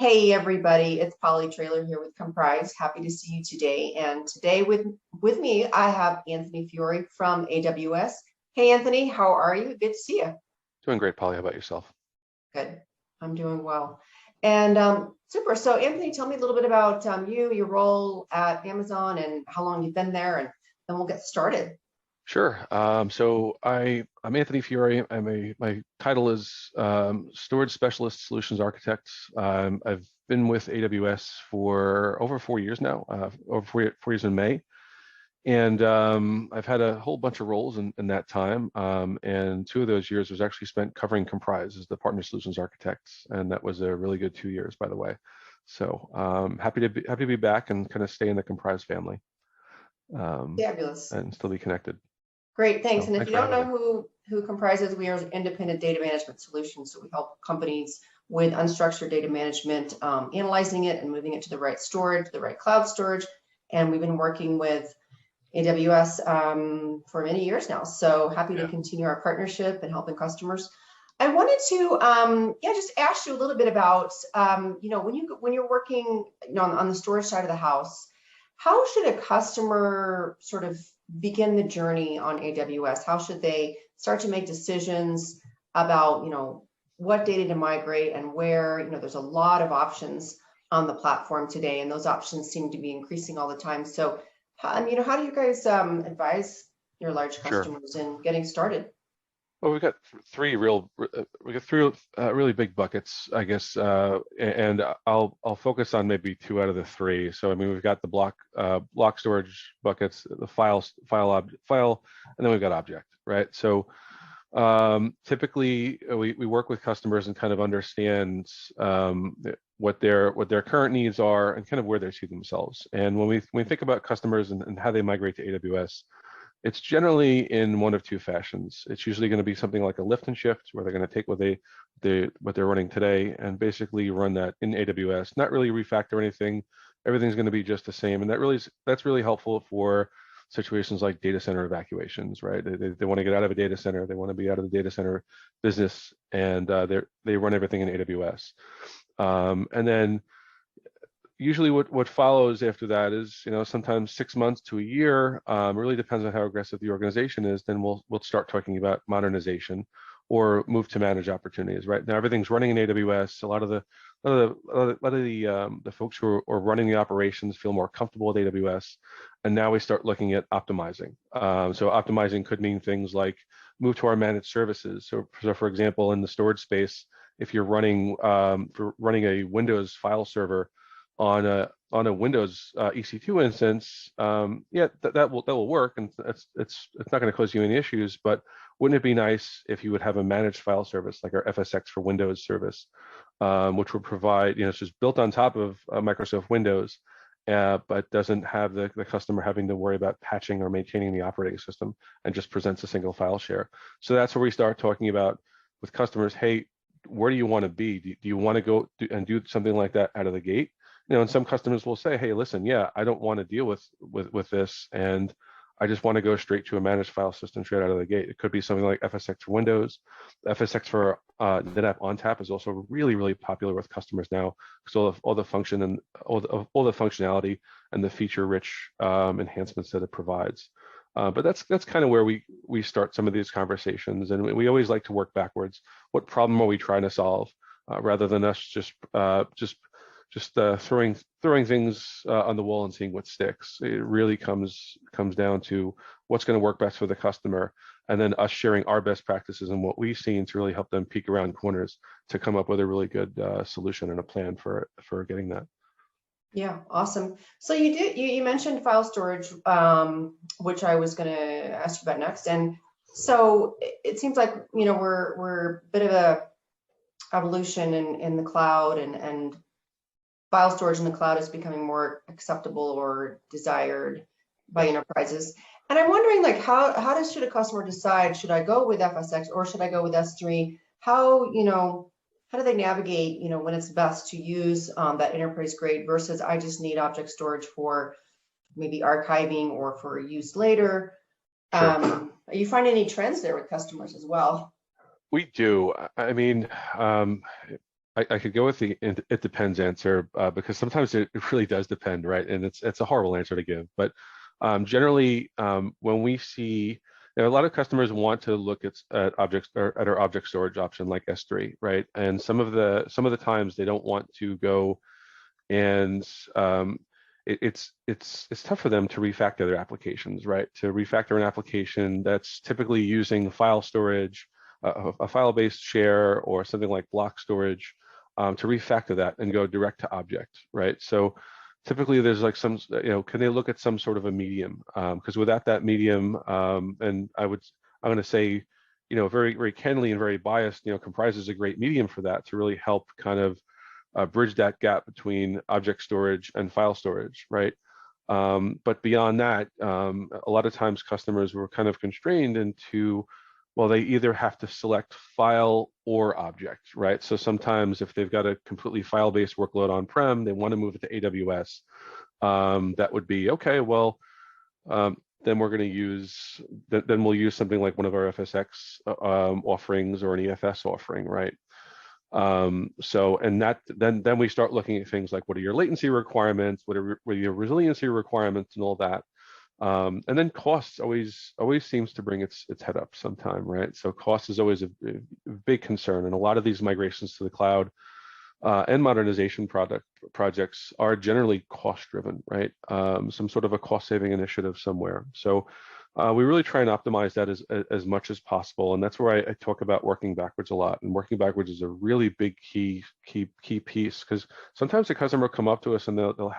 Hey everybody, it's Polly Trailer here with Komprise. Happy to see you today. And today with me, I have Anthony Fiore from AWS. Hey Anthony, how are you? Good to see you. Doing great, Polly. How about yourself? Good, I'm doing well. And super. So Anthony, tell me a little bit about you, your role at Amazon, and how long you've been there, and then we'll get started. Sure. I'm Anthony Fiore. My title is Storage Specialist Solutions Architect. I've been with AWS for over 4 years now, over 4 years in May. And I've had a whole bunch of roles in that time. And 2 of those years was actually spent covering Komprise as the Partner Solutions Architect. And that was a really good 2 years, by the way. So happy to be back and kind of stay in the Komprise family Fabulous. and still be connected. Great, thanks. So And if thanks you for don't having know me. who Comprises, we are independent data management solutions. So we help companies with unstructured data management, analyzing it and moving it to the right storage, the right cloud storage. And we've been working with AWS for many years now. So happy to Yeah, continue our partnership and helping customers. I wanted to just ask you a little bit about when you're working on the storage side of the house, how should a customer sort of begin the journey on AWS? How should they start to make decisions about what data to migrate and where? There's a lot of options on the platform today, and those options seem to be increasing all the time. So how do you guys advise your large sure. customers in getting started? Well, we got three really big buckets, I guess, and I'll focus on maybe 2 out of the 3. So I mean, we've got the block storage buckets, the file, and then we've got object, right? So typically we work with customers and kind of understand what their current needs are and kind of where they see themselves. And when we think about customers and how they migrate to AWS, it's generally in one of 2 fashions. It's usually going to be something like a lift and shift, where they're going to take what they're running today and basically run that in AWS, not really refactor anything. Everything's going to be just the same, and that's really helpful for situations like data center evacuations, right? They want to get out of a data center, they want to be out of the data center business, and they run everything in AWS. And then usually what follows after that is, sometimes 6 months to a year, really depends on how aggressive the organization is. Then we'll start talking about modernization or move to manage opportunities. Right now, everything's running in AWS. A lot of the folks who are running the operations feel more comfortable with AWS, and now we start looking at optimizing. So optimizing could mean things like move to our managed services. So for example, in the storage space, if you're running a Windows file server on a Windows EC2 instance, that will work, and it's not going to cause you any issues. But wouldn't it be nice if you would have a managed file service like our FSX for Windows service, which would provide, it's just built on top of Microsoft Windows, but doesn't have the customer having to worry about patching or maintaining the operating system, and just presents a single file share. So that's where we start talking about with customers, hey, where do you want to be? Do you want to go and do something like that out of the gate? And some customers will say, hey, listen, yeah, I don't want to deal with this, and I just want to go straight to a managed file system straight out of the gate. It could be something like FSX for Windows. FSX for NetApp ONTAP is also really, really popular with customers now, because all the function and all the functionality and the feature-rich enhancements that it provides. But that's kind of where we start some of these conversations, and we always like to work backwards. What problem are we trying to solve, rather than us just throwing things on the wall and seeing what sticks. It really comes down to what's going to work best for the customer, and then us sharing our best practices and what we've seen to really help them peek around corners to come up with a really good solution and a plan for getting that. Yeah, awesome. So you mentioned file storage, which I was going to ask you about next. And so it seems like we're a bit of a evolution in the cloud, and file storage in the cloud is becoming more acceptable or desired by Yes. enterprises. And I'm wondering, like, should a customer decide, should I go with FSX or should I go with S3? How do they navigate, when it's best to use that enterprise grade versus I just need object storage for maybe archiving or for use later? Sure. Are you finding any trends there with customers as well? We do. I mean, I could go with the it depends answer because sometimes it really does depend, right? And it's a horrible answer to give. But generally, when we see a lot of customers want to look at objects or at our object storage option like S3, right? And some of the times they don't want to go and it's tough for them to refactor their applications, right? To refactor an application that's typically using file storage, a file-based share, or something like block storage, to refactor that and go direct to object, right? So typically there's like some, can they look at some sort of a medium? Because without that medium, and I'm going to say, very, very candidly and very biased, Komprise is a great medium for that to really help kind of bridge that gap between object storage and file storage, right? But beyond that, a lot of times customers were kind of constrained into, well, they either have to select file or object, right? So sometimes if they've got a completely file-based workload on-prem, they want to move it to AWS. That would be, okay, well, then we're going to use, then we'll use something like one of our FSx offerings or an EFS offering, right? So, and that then we start looking at things like what are your latency requirements, what are your resiliency requirements, and all that. And then costs always seems to bring its head up sometime, right? So cost is always a big concern, and a lot of these migrations to the cloud and modernization projects are generally cost driven, right? Some sort of a cost saving initiative somewhere. So we really try and optimize that as much as possible, and that's where I talk about working backwards a lot. And working backwards is a really big key piece, because sometimes the customer will come up to us and they'll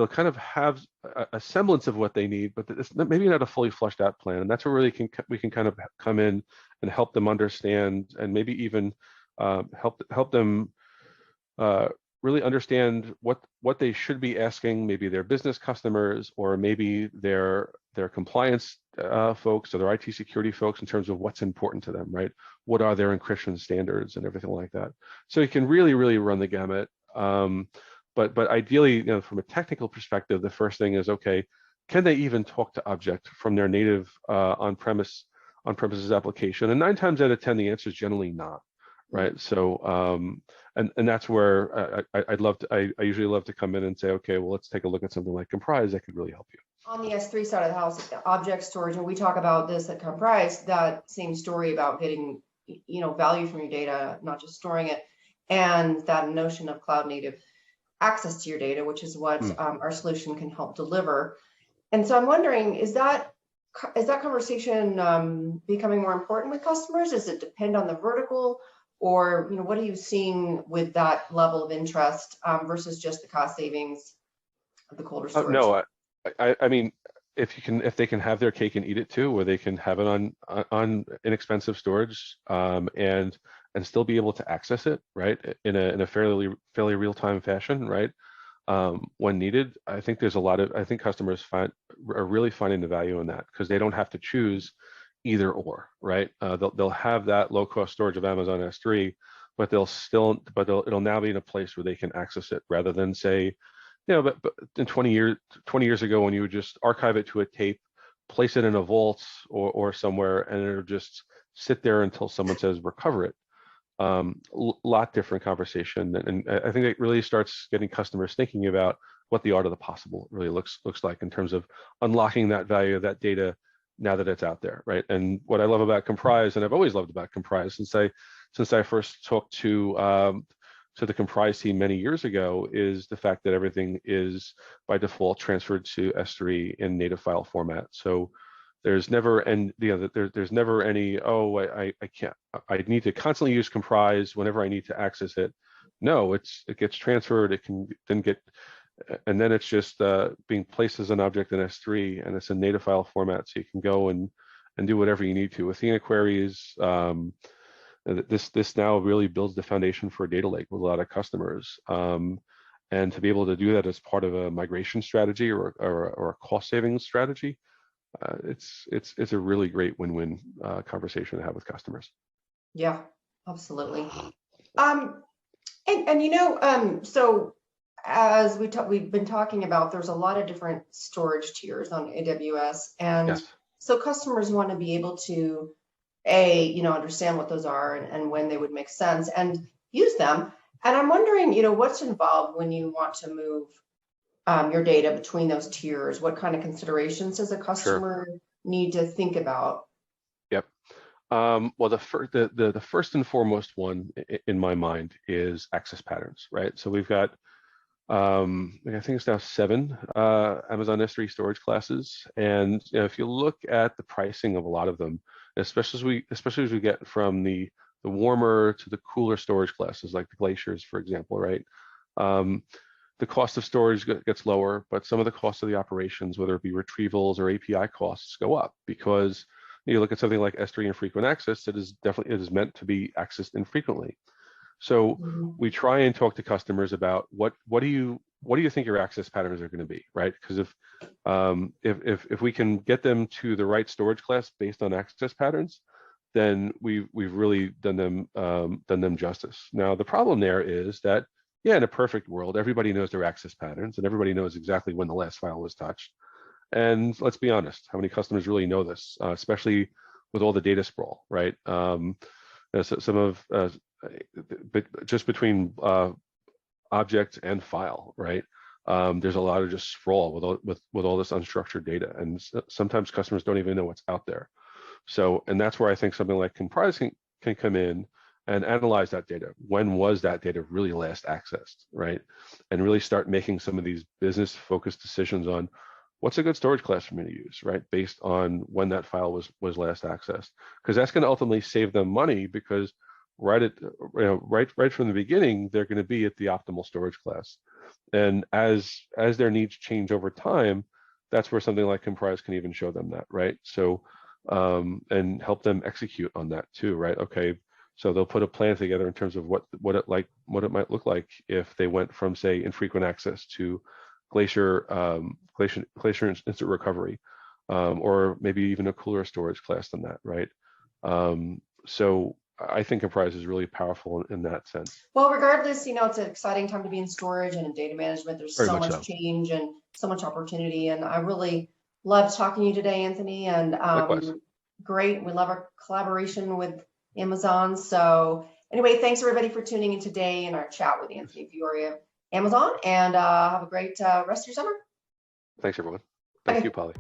kind of have a semblance of what they need, but it's maybe not a fully fleshed out plan. And that's where really we can kind of come in and help them understand, and maybe even help them really understand what they should be asking, maybe their business customers, or maybe their compliance folks, or their IT security folks, in terms of what's important to them, right? What are their encryption standards and everything like that. So you can really, really run the gamut. But ideally, from a technical perspective, the first thing is, okay, can they even talk to object from their native on-premises application? And 9 times out of 10, the answer is generally not, right? So, and that's where I usually love to come in and say, okay, well, let's take a look at something like Komprise that could really help you. On the S3 side of the house, object storage, and we talk about this at Komprise, that same story about getting, value from your data, not just storing it, and that notion of cloud native access to your data, which is what our solution can help deliver. And so I'm wondering, is that conversation becoming more important with customers? Does it depend on the vertical, or what are you seeing with that level of interest versus just the cost savings of the colder storage? No, I mean, if they can have their cake and eat it too, where they can have it on inexpensive storage and still be able to access it, right, in a fairly real-time fashion, right, when needed. I think I think customers are really finding the value in that, because they don't have to choose either or, right? They'll have that low-cost storage of Amazon S3, but it'll now be in a place where they can access it, rather than say, but in 20 years ago, when you would just archive it to a tape, place it in a vault or somewhere, and it'll just sit there until someone says recover it. Lot different conversation, and I think it really starts getting customers thinking about what the art of the possible really looks like in terms of unlocking that value of that data now that it's out there, right? And what I love about Komprise, and I've always loved about Komprise since I first talked to the Komprise team many years ago, is the fact that everything is by default transferred to S3 in native file format. So there's never there's never any, oh, I can't, I need to constantly use Komprise whenever I need to access it. No, it gets transferred. It can then get, and then it's just being placed as an object in S3, and it's a native file format, so you can go and do whatever you need to. Athena queries, this now really builds the foundation for a data lake with a lot of customers. And to be able to do that as part of a migration strategy or a cost savings strategy, it's a really great win-win conversation to have with customers. Yeah, absolutely. So as we've been talking about, there's a lot of different storage tiers on AWS, and yes. So customers want to be able to understand what those are and when they would make sense. And use them. And I'm wondering, what's involved when you want to move your data between those tiers? What kind of considerations does a customer need to think about? Yep. Well, the first and foremost one in my mind is access patterns, right? So we've got, I think it's now 7 Amazon S3 storage classes, and if you look at the pricing of a lot of them, especially as we get from the warmer to the cooler storage classes, like the glaciers, for example, right? The cost of storage gets lower, but some of the costs of the operations, whether it be retrievals or API costs, go up because you look at something like S3 infrequent access, it is meant to be accessed infrequently. So we try and talk to customers about what do you think your access patterns are going to be, right? Because if we can get them to the right storage class based on access patterns, then we've really done them justice. Now the problem there is that, yeah, in a perfect world, everybody knows their access patterns and everybody knows exactly when the last file was touched. And let's be honest, how many customers really know this, especially with all the data sprawl, right? Just between object and file, right? There's a lot of just sprawl with all this unstructured data, and sometimes customers don't even know what's out there. So, and that's where I think something like Komprise can come in and analyze that data. When was that data really last accessed, right? And really start making some of these business-focused decisions on what's a good storage class for me to use, right? Based on when that file was last accessed, because that's going to ultimately save them money because right from the beginning, they're going to be at the optimal storage class. And as their needs change over time, that's where something like Komprise can even show them that, right? So, and help them execute on that too, right? Okay, so they'll put a plan together in terms of what it might look like if they went from, say, infrequent access to Glacier instant recovery, or maybe even a cooler storage class than that, right? So I think Komprise is really powerful in that sense. Well, regardless, it's an exciting time to be in storage and in data management. There's so much change and so much opportunity, and I really loved talking to you today, Anthony. And great, we love our collaboration with Amazon. So anyway, thanks everybody for tuning in today in our chat with Anthony Fiore of Amazon, and have a great rest of your summer. Thanks, everyone. Thank you, Polly.